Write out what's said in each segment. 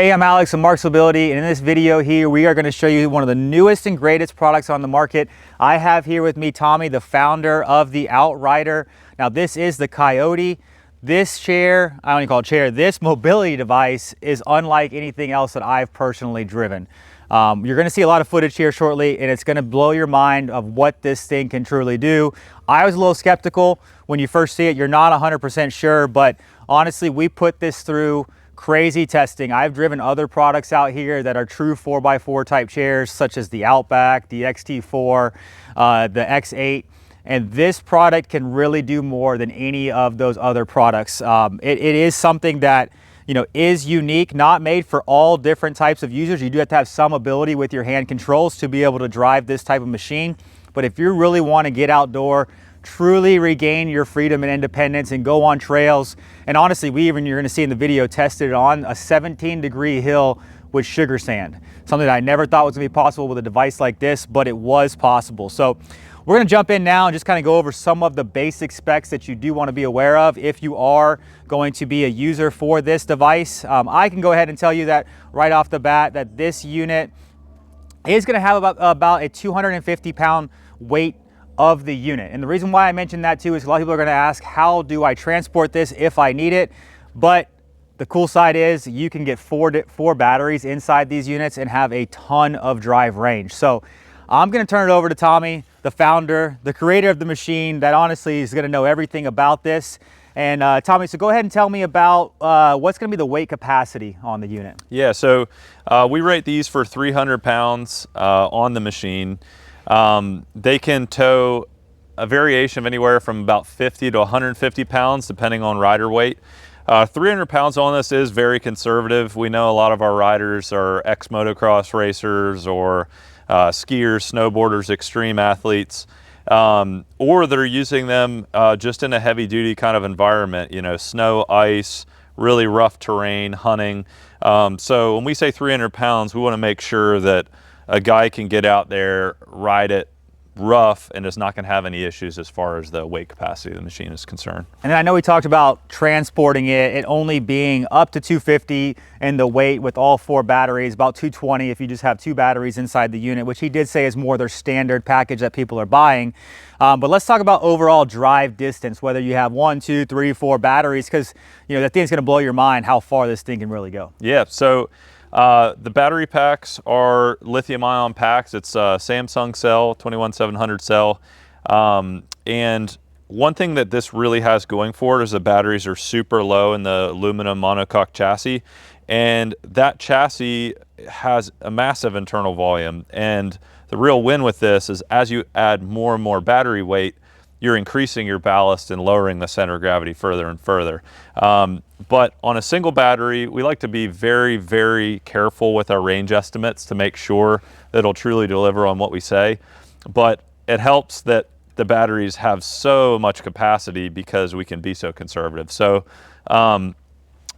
Hey, I'm Alex from Marc's Mobility, and in this video here, we are going to show you one of the newest and greatest products on the market. I have here with me Tommy, the founder of the Outrider. Now, this is the Coyote. This chair, I don't even call it chair, this mobility device is unlike anything else that I've personally driven. You're going to see a lot of footage here shortly, and it's going to blow your mind of what this thing can truly do. I was a little skeptical when you first see it. You're not 100% sure, but honestly, we put this through crazy testing. I've driven other products out here that are true 4x4 type chairs, such as the Outback, the XT4, the X8, and this product can really do more than any of those other products. It is something that is unique, not made for all different types of users. You do have to have some ability with your hand controls to be able to drive this type of machine. But if you really want to get outdoor, truly regain your freedom and independence and go on trails, and honestly, you're going to see in the video, tested it on a 17-degree hill with sugar sand. Something that I never thought was going to be possible with a device like this, but it was possible. So we're going to jump in now and just kind of go over some of the basic specs that you do want to be aware of if you are going to be a user for this device. I can go ahead and tell you that right off the bat that this unit is going to have about a 250-pound weight of the unit. And the reason why I mentioned that too is a lot of people are going to ask, how do I transport this if I need it? But the cool side is you can get four batteries inside these units and have a ton of drive range. So I'm going to turn it over to Tommy, the founder, the creator of the machine, that honestly is going to know everything about this. And Tommy, so go ahead and tell me about what's going to be the weight capacity on the unit. Yeah, so we rate these for 300 pounds on the machine. They can tow a variation of anywhere from about 50 to 150 pounds, depending on rider weight. 300 pounds on this is very conservative. We know a lot of our riders are ex-motocross racers or skiers, snowboarders, extreme athletes, or they're using them just in a heavy-duty kind of environment, snow, ice, really rough terrain, hunting. So when we say 300 pounds, we want to make sure that a guy can get out there, ride it rough, and is not going to have any issues as far as the weight capacity of the machine is concerned. And I know we talked about transporting it only being up to 250, and the weight with all four batteries about 220 if you just have two batteries inside the unit, which he did say is more their standard package that people are buying. But let's talk about overall drive distance, whether you have 1, 2, 3, 4 batteries, because that thing's going to blow your mind how far this thing can really go. Yeah, so the battery packs are lithium-ion packs. It's a Samsung cell, 21700 cell. And one thing that this really has going for it is the batteries are super low in the aluminum monocoque chassis. And that chassis has a massive internal volume. And the real win with this is as you add more and more battery weight, you're increasing your ballast and lowering the center of gravity further and further. But on a single battery, we like to be very, very careful with our range estimates to make sure that it'll truly deliver on what we say. But it helps that the batteries have so much capacity because we can be so conservative. So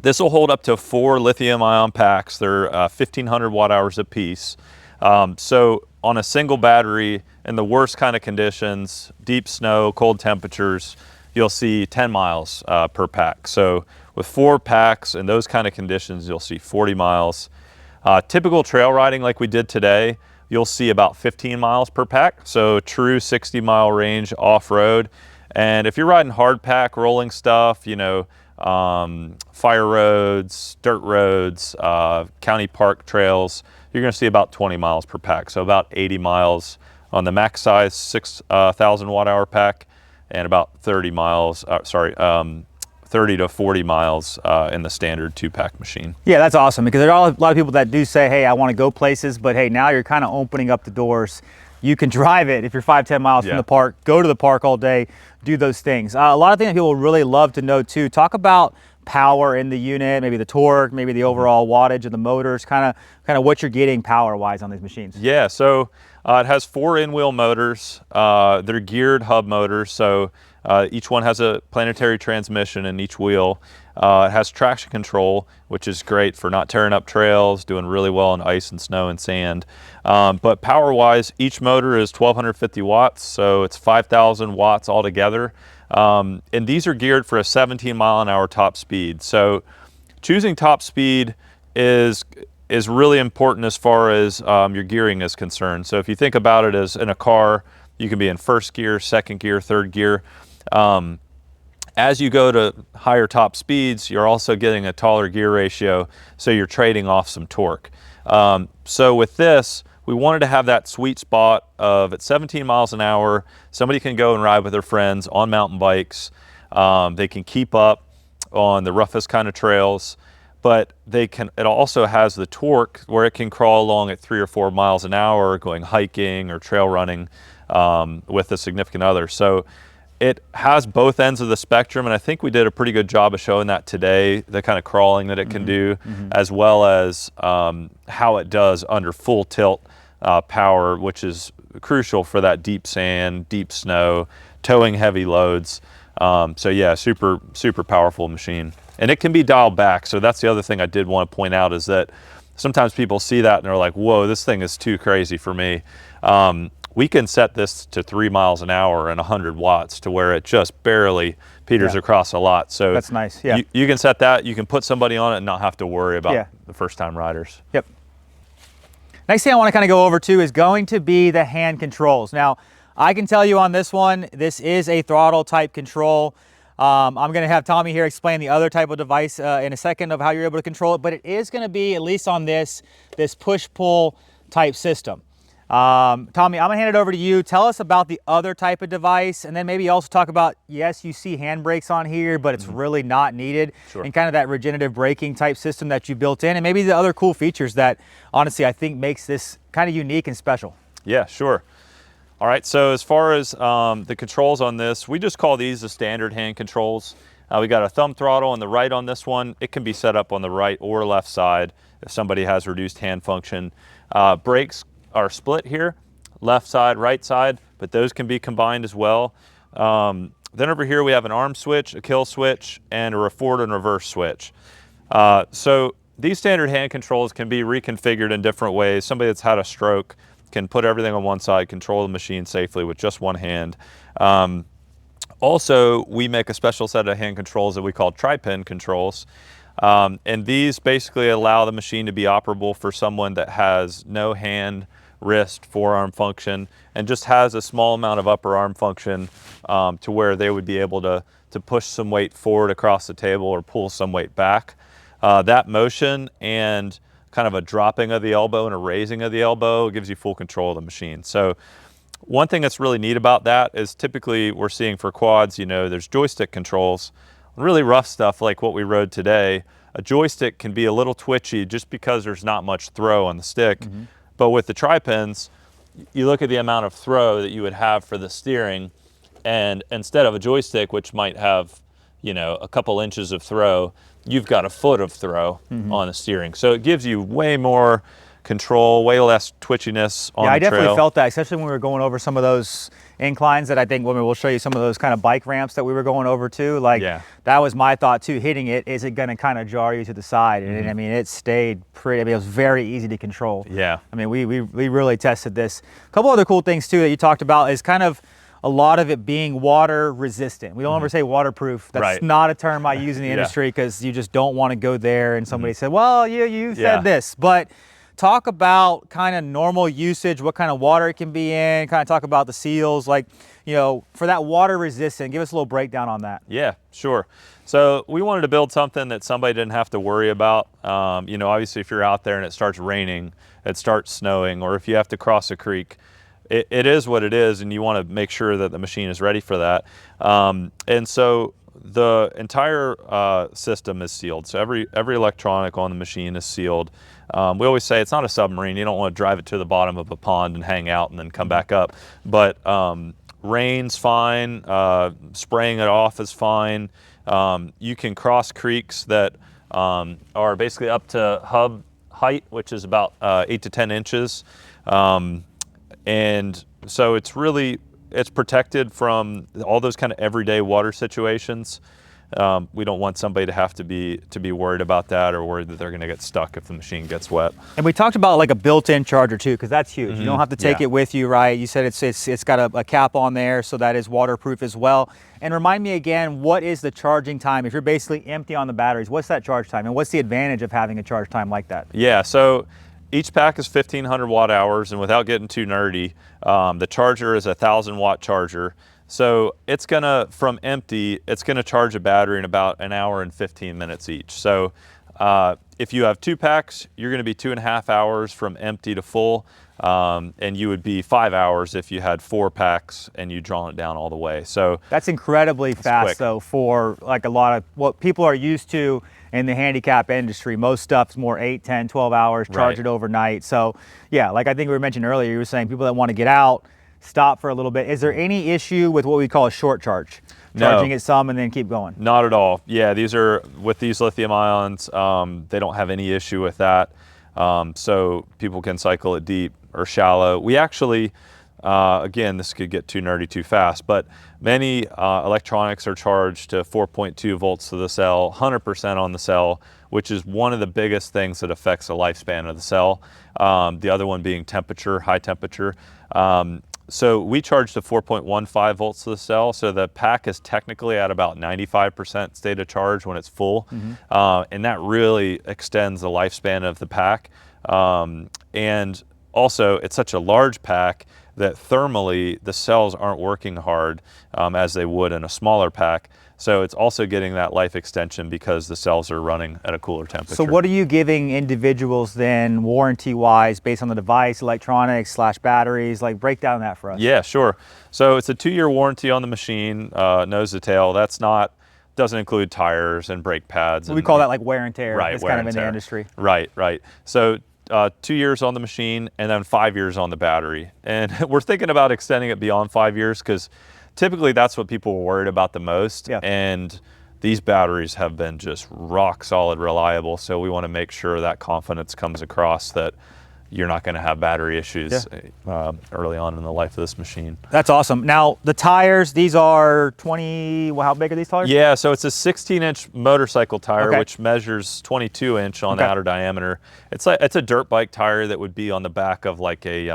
this will hold up to 4 lithium-ion packs. They're 1,500 watt-hours apiece. So on a single battery, in the worst kind of conditions, deep snow, cold temperatures, you'll see 10 miles per pack. So with 4 packs in those kind of conditions, you'll see 40 miles. Typical trail riding like we did today, you'll see about 15 miles per pack. So true 60-mile range off-road. And if you're riding hard pack, rolling stuff, fire roads, dirt roads, county park trails, you're going to see about 20 miles per pack. So about 80 miles on the max size 6,000 watt-hour pack, and about 30 to 40 miles in the standard 2-pack machine. Yeah, that's awesome, because there are a lot of people that do say, hey, I want to go places, but hey, now you're kind of opening up the doors. You can drive it if you're 5-10 miles from the park, go to the park all day, do those things. A lot of things that people really love to know too. Talk about power in the unit, maybe the torque, maybe the overall wattage of the motors, kind of what you're getting power-wise on these machines. Yeah, so it has 4 in-wheel motors. They're geared hub motors, so each one has a planetary transmission in each wheel. It has traction control, which is great for not tearing up trails, doing really well on ice and snow and sand. But power-wise, each motor is 1,250 watts, so it's 5,000 watts altogether. And these are geared for a 17-mile-an-hour top speed. So choosing top speed is really important as far as your gearing is concerned. So if you think about it as in a car, you can be in first gear, second gear, third gear. As you go to higher top speeds, you're also getting a taller gear ratio, so you're trading off some torque. So with this, we wanted to have that sweet spot of at 17 miles an hour, somebody can go and ride with their friends on mountain bikes. They can keep up on the roughest kind of trails, but it also has the torque where it can crawl along at 3 or 4 miles an hour going hiking or trail running with a significant other. So it has both ends of the spectrum, and I think we did a pretty good job of showing that today, the kind of crawling that it can do, as well as how it does under full tilt power, which is crucial for that deep sand, deep snow, towing heavy loads. So yeah, super powerful machine. And it can be dialed back. So that's the other thing I did want to point out, is that sometimes people see that and they're like, whoa, this thing is too crazy for me. We can set this to 3 miles an hour and 100 watts to where it just barely peters across a lot. So that's nice. Yeah. You can set that, you can put somebody on it and not have to worry about the first time riders. Yep. Next thing I want to kind of go over to is going to be the hand controls. Now, I can tell you on this one, this is a throttle type control. I'm going to have Tommy here explain the other type of device in a second of how you're able to control it, but it is going to be, at least on this push-pull type system. Tommy, I'm going to hand it over to you. Tell us about the other type of device, and then maybe also talk about, yes, you see handbrakes on here, but it's really not needed, and kind of that regenerative braking type system that you built in, and maybe the other cool features that, honestly, I think makes this kind of unique and special. Yeah, sure. All right, so as far as the controls on this, we just call these the standard hand controls. We got a thumb throttle on the right on this one. It can be set up on the right or left side if somebody has reduced hand function. Brakes are split here, left side, right side, but those can be combined as well. Then over here we have an arm switch, a kill switch, and a forward and reverse switch. So these standard hand controls can be reconfigured in different ways. Somebody that's had a stroke can put everything on one side, control the machine safely with just one hand. Also, we make a special set of hand controls that we call tri-pin controls. And these basically allow the machine to be operable for someone that has no hand, wrist, forearm function, and just has a small amount of upper arm function to where they would be able to push some weight forward across the table or pull some weight back. That motion and kind of a dropping of the elbow and a raising of the elbow gives you full control of the machine. So one thing that's really neat about that is typically we're seeing for quads, you know, there's joystick controls. Really rough stuff like what we rode today, a joystick can be a little twitchy just because there's not much throw on the stick. But with the tri-pins, you look at the amount of throw that you would have for the steering, and instead of a joystick, which might have, you know, a couple inches of throw, you've got a foot of throw on the steering. So it gives you way more control, way less twitchiness on the trail. Yeah, I definitely felt that, especially when we were going over some of those inclines that I think we'll show you some of those kind of bike ramps that we were going over too. Like, that was my thought too, hitting it, is it going to kind of jar you to the side? And I mean, it stayed pretty, I mean, it was very easy to control. Yeah. I mean, we really tested this. A couple other cool things too that you talked about is kind of a lot of it being water resistant. We don't ever say waterproof. That's not a term I use in the industry because you just don't want to go there and somebody said, well, you said this. But talk about kind of normal usage, what kind of water it can be in, kind of talk about the seals, like, you know, for that water resistant, give us a little breakdown on that. Yeah, sure. So we wanted to build something that somebody didn't have to worry about. You know, obviously if you're out there and it starts raining, it starts snowing, or if you have to cross a creek, it is what it is, and you want to make sure that the machine is ready for that. And so the entire system is sealed. So every electronic on the machine is sealed. We always say it's not a submarine. You don't want to drive it to the bottom of a pond and hang out and then come back up. But rain's fine. Spraying it off is fine. You can cross creeks that are basically up to hub height, which is about 8 to 10 inches. And so it's protected from all those kind of everyday water situations. We don't want somebody to have to be worried about that, or worried that they're going to get stuck if the machine gets wet. And we talked about like a built-in charger too, because that's huge. You don't have to take it with you, right? You said it's got a cap on there, so that is waterproof as well. And remind me again, what is the charging time? If you're basically empty on the batteries, what's that charge time? And what's the advantage of having a charge time like that? Yeah, so each pack is 1,500 watt hours, and without getting too nerdy, the charger is a 1,000 watt charger. So it's gonna, from empty, it's gonna charge a battery in about an hour and 15 minutes each. So if you have 2 packs, you're gonna be 2.5 hours from empty to full. And you would be 5 hours if you had 4 packs and you drawn it down all the way. So that's incredibly fast though, for like a lot of what people are used to in the handicap industry. Most stuff's more 8, 10, 12 hours, charge it overnight. So yeah, like I think we mentioned earlier, you were saying people that want to get out, stop for a little bit. Is there any issue with what we call a short charge? Charging it some and then keep going? Not at all. Yeah, these are, with these lithium ions, they don't have any issue with that. So people can cycle it deep or shallow. We actually, again, this could get too nerdy too fast, but many electronics are charged to 4.2 volts to the cell, 100% on the cell, which is one of the biggest things that affects the lifespan of the cell. The other one being temperature, high temperature. So we charge to 4.15 volts to the cell, so the pack is technically at about 95% state of charge when it's full, and that really extends the lifespan of the pack. And also, it's such a large pack that thermally the cells aren't working hard as they would in a smaller pack. So it's also getting that life extension because the cells are running at a cooler temperature. So what are you giving individuals then warranty-wise based on the device, electronics / batteries? Like break down that for us. Yeah, sure. So it's a 2-year warranty on the machine, nose to tail. That's not, doesn't include tires and brake pads. We call that like wear and tear. Right, it's kind of in the industry. Right. So 2 years on the machine and then 5 years on the battery. And we're thinking about extending it beyond 5 years because typically that's what people were worried about the most. Yeah. And these batteries have been just rock solid reliable. So we want to make sure that confidence comes across that you're not going to have battery issues early on in the life of this machine. That's awesome. Now the tires, these are 20, well, how big are these tires? Yeah, so it's a 16-inch motorcycle tire, which measures 22-inch on the outer diameter. It's a dirt bike tire that would be on the back of like a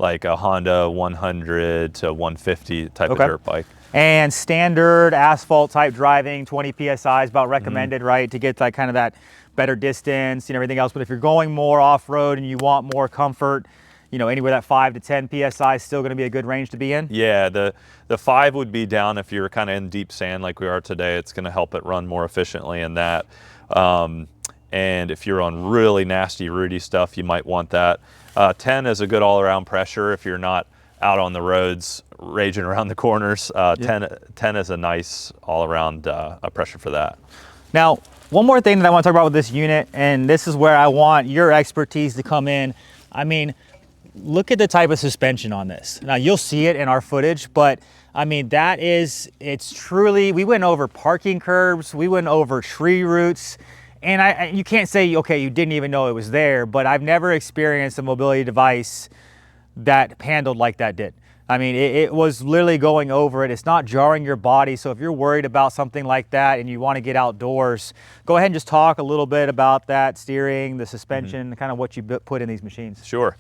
Honda 100 to 150 type of dirt bike. And standard asphalt type driving, 20 PSI is about recommended, right? To get like kind of that better distance and everything else. But if you're going more off-road and you want more comfort, you know, anywhere that 5 to 10 PSI is still going to be a good range to be in? Yeah, the 5 would be down if you're kind of in deep sand like we are today. It's going to help it run more efficiently in that. And if you're on really nasty, rooty stuff, you might want that. 10 is a good all-around pressure if you're not out on the roads raging around the corners. 10 is a nice all-around pressure for that. Now, one more thing that I want to talk about with this unit, and this is where I want your expertise to come in. I mean, look at the type of suspension on this. Now, you'll see it in our footage, but I mean, it's truly, we went over parking curbs, we went over tree roots, and you can't say, okay, you didn't even know it was there, but I've never experienced a mobility device that handled like that did. I mean, it was literally going over it. It's not jarring your body. So if you're worried about something like that and you want to get outdoors, go ahead and just talk a little bit about that steering, the suspension, kind of what you put in these machines. Sure.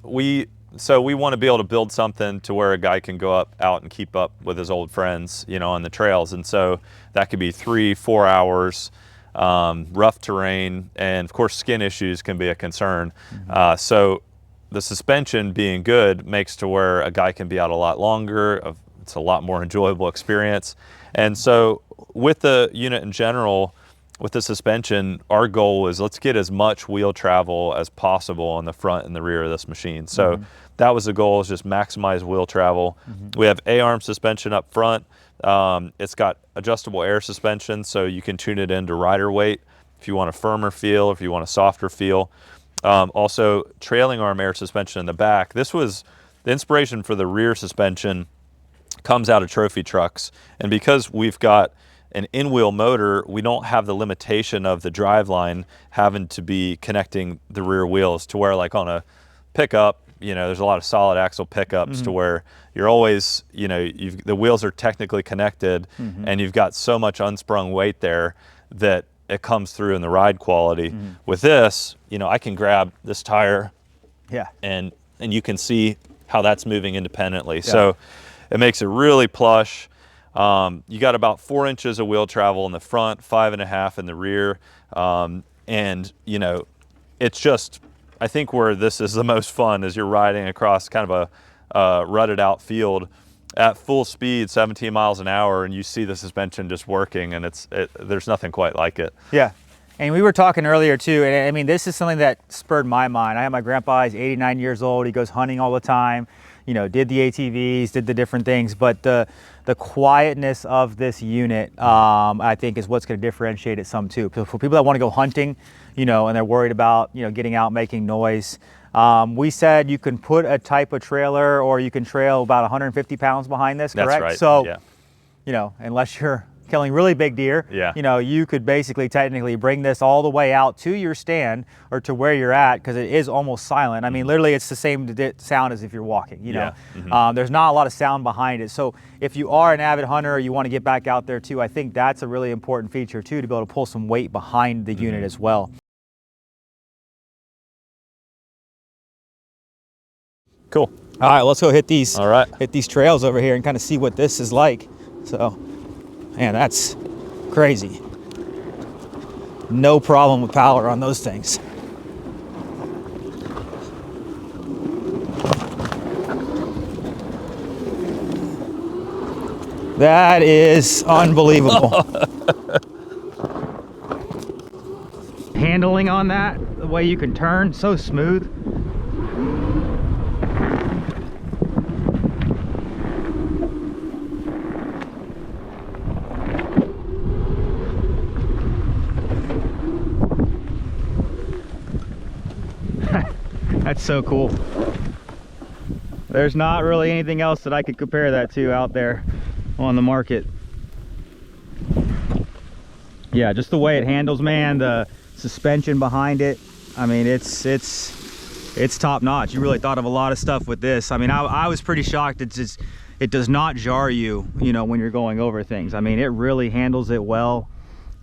We want to be able to build something to where a guy can go out and keep up with his old friends, you know, on the trails. And so that could be 3-4 hours, rough terrain, and of course skin issues can be a concern. So the suspension being good makes to where a guy can be out a lot longer. It's a lot more enjoyable experience. And so with the unit in general, with the suspension, our goal is let's get as much wheel travel as possible on the front and the rear of this machine. So that was the goal, is just maximize wheel travel. We have A-arm suspension up front. It's got adjustable air suspension, so you can tune it into rider weight if you want a firmer feel, if you want a softer feel. Also, trailing arm air suspension in the back. This was the inspiration for the rear suspension, comes out of trophy trucks. And because we've got an in-wheel motor, we don't have the limitation of the driveline having to be connecting the rear wheels to where, like on a pickup, you know, there's a lot of solid axle pickups to where you're always, you know, the wheels are technically connected and you've got so much unsprung weight there that it comes through in the ride quality. With this, you know, I can grab this tire and you can see how that's moving independently. So it makes it really plush. You got about 4 inches of wheel travel in the front, 5.5 in the rear. And, you know, it's just, I think where this is the most fun is you're riding across kind of a rutted out field at full speed, 17 miles an hour, and you see the suspension just working, and there's nothing quite like it. Yeah. And we were talking earlier too, and I mean, this is something that spurred my mind. I have my grandpa, he's 89 years old. He goes hunting all the time, you know, did the ATVs, did the different things, but the quietness of this unit, I think is what's going to differentiate it some too. For people that want to go hunting, you know, and they're worried about, you know, getting out, making noise. We said you can put a type of trailer or you can trail about 150 pounds behind this, correct? That's right. So, yeah. You know, unless you're killing really big deer, you know, you could basically technically bring this all the way out to your stand or to where you're at, because it is almost silent. I mean, literally it's the same sound as if you're walking, you know. There's not a lot of sound behind it. So if you are an avid hunter or you want to get back out there too, I think that's a really important feature too, to be able to pull some weight behind the unit as well. Cool. All right, let's go hit these. All right. Hit these trails over here and kind of see what this is like. So, man, that's crazy. No problem with power on those things. That is unbelievable. Handling on that, the way you can turn, so smooth. That's so cool. There's not really anything else that I could compare that to out there on the market. Yeah, just the way it handles, man, the suspension behind it. I mean, it's top notch. You really thought of a lot of stuff with this. I mean, I was pretty shocked. It does not jar you, you know, when you're going over things. I mean, it really handles it well.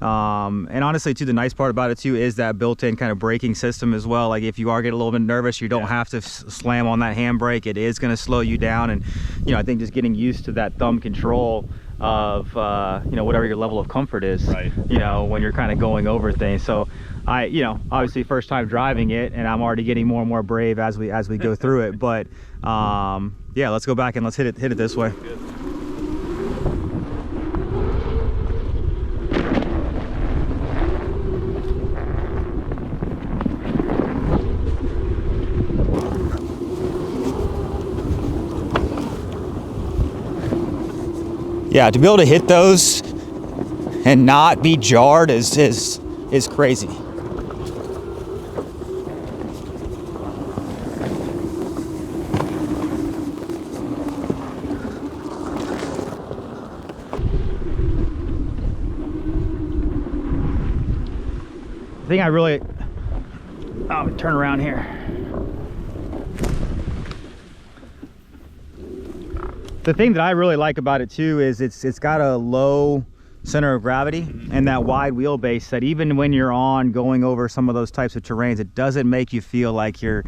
And honestly too, the nice part about it too is that built-in kind of braking system as well. Like if you are getting a little bit nervous, you don't have to slam on that handbrake. It is going to slow you down. And you know, I think just getting used to that thumb control of you know, whatever your level of comfort is, you know, when you're kind of going over things. So you know, obviously first time driving it, and I'm already getting more and more brave as we go through it. But yeah, let's go back and let's hit it this way. Good. Yeah, to be able to hit those and not be jarred is crazy. The thing I really, I'll turn around here. The thing that I really like about it too is it's got a low center of gravity and that wide wheelbase, that even when you're going over some of those types of terrains, it doesn't make you feel like you're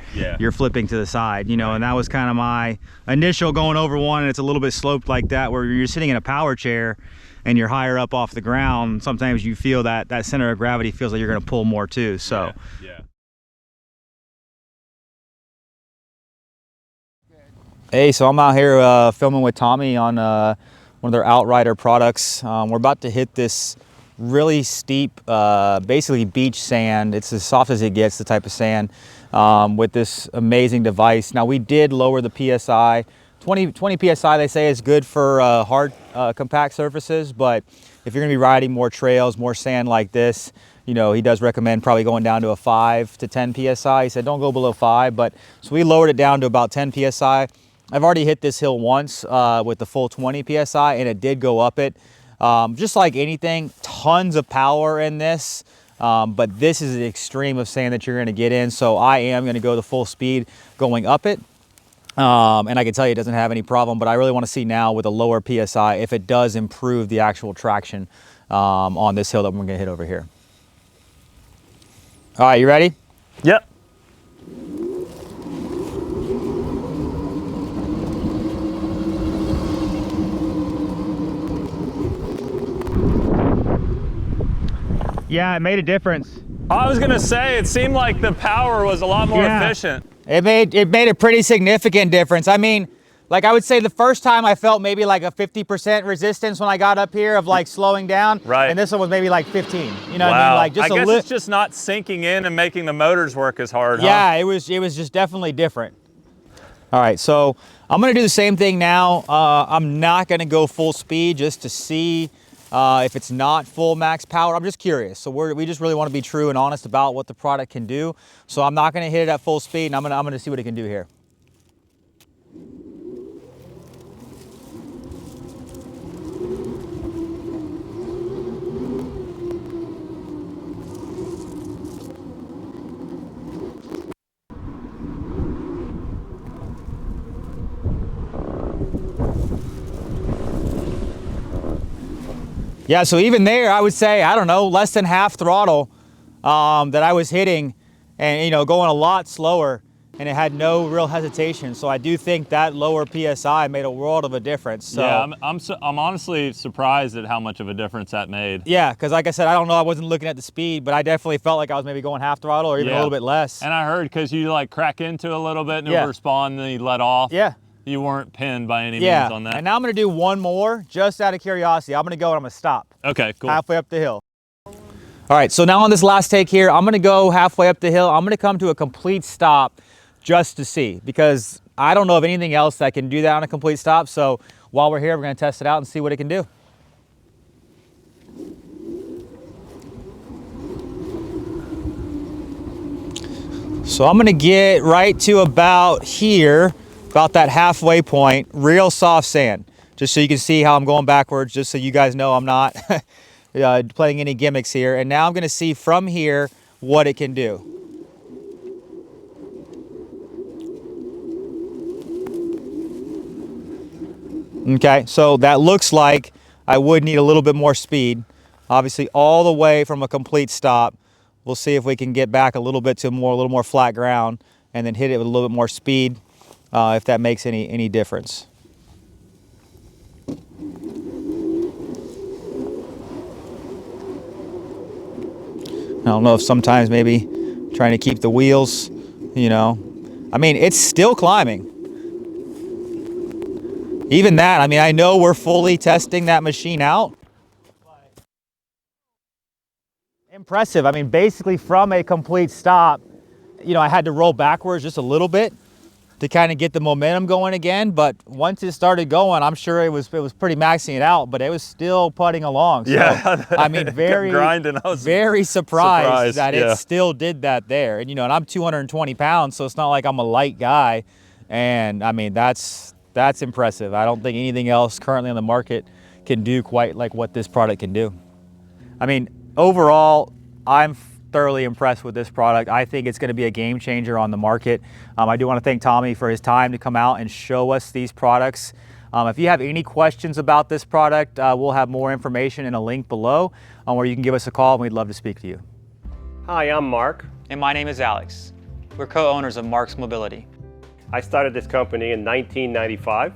flipping to the side, you know. And that was kind of my initial going over one, and it's a little bit sloped like that, where you're sitting in a power chair and you're higher up off the ground. Sometimes you feel that center of gravity feels like you're going to pull more too. So Hey, so I'm out here filming with Tommy on one of their Outrider products. We're about to hit this really steep, basically beach sand. It's as soft as it gets, the type of sand, with this amazing device. Now, we did lower the PSI. 20 PSI, they say, is good for hard, compact surfaces, but if you're gonna be riding more trails, more sand like this, you know, he does recommend probably going down to a 5 to 10 PSI. He said don't go below 5, but so we lowered it down to about 10 PSI. I've already hit this hill once with the full 20 PSI, and it did go up it. Just like anything, tons of power in this, but this is the extreme of sand that you're gonna get in, so I am gonna go the full speed going up it. And I can tell you it doesn't have any problem, but I really want to see now with a lower PSI if it does improve the actual traction on this hill that we're gonna hit over here. All right, you ready? Yep. Yeah, it made a difference. I was gonna say, it seemed like the power was a lot more efficient. It made a pretty significant difference. I mean, like I would say the first time I felt maybe like a 50% resistance when I got up here of like slowing down. Right. And this one was maybe like 15. You know Wow. what I mean? Like just I guess it's just not sinking in and making the motors work as hard, yeah, huh? it was just definitely different. All right, so I'm gonna do the same thing now. I'm not gonna go full speed just to see if it's not full max power. I'm just curious. So we just really want to be true and honest about what the product can do. So I'm not gonna hit it at full speed, and I'm gonna see what it can do here. Yeah, so even there, I would say, I don't know, less than half throttle that I was hitting and, you know, going a lot slower, and it had no real hesitation. So I do think that lower PSI made a world of a difference. So, yeah, I'm honestly surprised at how much of a difference that made. yeah, because like I said, I don't know, I wasn't looking at the speed, but I definitely felt like I was maybe going half throttle or even a little bit less. And I heard because you like crack into a little bit and it Yeah. would respond, and then you let off. Yeah. You weren't pinned by any means on that. And now I'm gonna do one more just out of curiosity. I'm gonna go and I'm gonna stop. Okay, cool. Halfway up the hill. All right, so now on this last take here, I'm gonna go halfway up the hill. I'm gonna come to a complete stop just to see, because I don't know of anything else that can do that on a complete stop. So while we're here, we're gonna test it out and see what it can do. So I'm gonna get right to about here, about that halfway point, real soft sand, just so you can see how I'm going backwards, just so you guys know I'm not playing any gimmicks here. And now I'm gonna see from here what it can do. Okay, so that looks like I would need a little bit more speed, obviously all the way from a complete stop. We'll see if we can get back a little bit to a little more flat ground and then hit it with a little bit more speed, if that makes any difference. I don't know if sometimes maybe trying to keep the wheels, you know, I mean, it's still climbing. Even that, I mean, I know we're fully testing that machine out. Impressive. I mean, basically from a complete stop, you know, I had to roll backwards just a little bit to kind of get the momentum going again. But once it started going, I'm sure it was pretty maxing it out, but it was still putting along. So, yeah. I mean, grinding. I was very surprised that yeah. it still did that there. And, you know, and I'm 220 pounds, so it's not like I'm a light guy. And I mean, that's impressive. I don't think anything else currently on the market can do quite like what this product can do. I mean, overall, I'm thoroughly impressed with this product. I think it's going to be a game changer on the market. I do want to thank Tommy for his time to come out and show us these products. If you have any questions about this product, we'll have more information in a link below where you can give us a call, and we'd love to speak to you. Hi, I'm Mark. And my name is Alex. We're co-owners of Marc's Mobility. I started this company in 1995.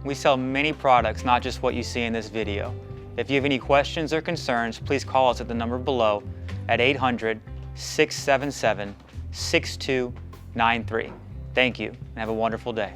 We sell many products, not just what you see in this video. If you have any questions or concerns, please call us at the number below at 800-677-6293. Thank you, and have a wonderful day.